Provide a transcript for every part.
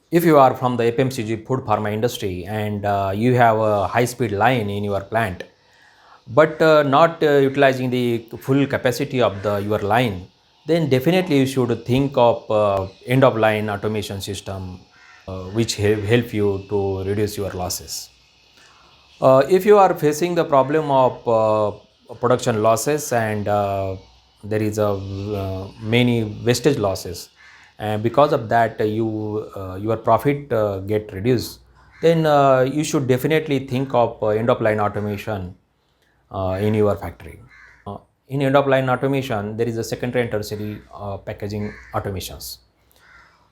If you are from the FMCG food pharma industry and you have a high speed line in your plant, but not utilizing the full capacity of your line, then definitely you should think of end of line automation system, which help you to reduce your losses. If you are facing the problem of production losses and there is a many wastage losses, and because of that your profit get reduced, then you should definitely think of end of line automation in your factory. In end of line automation, there is a secondary and tertiary packaging automations.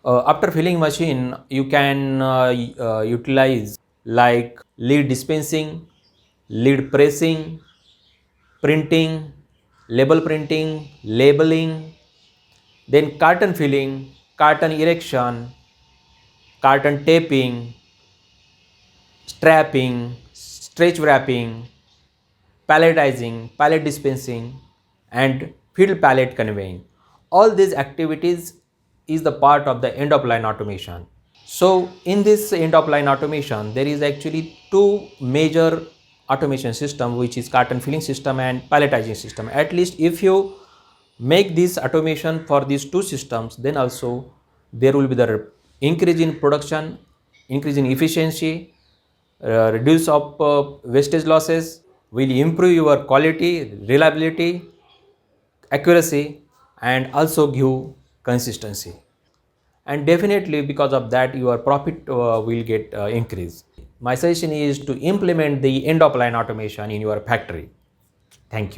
After filling machine, you can utilize like lead dispensing, lead pressing, printing, label printing, labeling, then carton filling, carton erection, carton taping, strapping, stretch wrapping, palletizing, pallet dispensing, and field pallet conveying. All these activities is the part of the end of line automation. So in this end of line automation, there is actually two major automation system, which is carton filling system and palletizing system. At least if you make this automation for these two systems, then also there will be the increase in production, increase in efficiency, reduce of wastage losses, will improve your quality, reliability, accuracy, and also give consistency. And definitely because of that your profit will get increased. My suggestion is to implement the end of line automation in your factory. Thank you.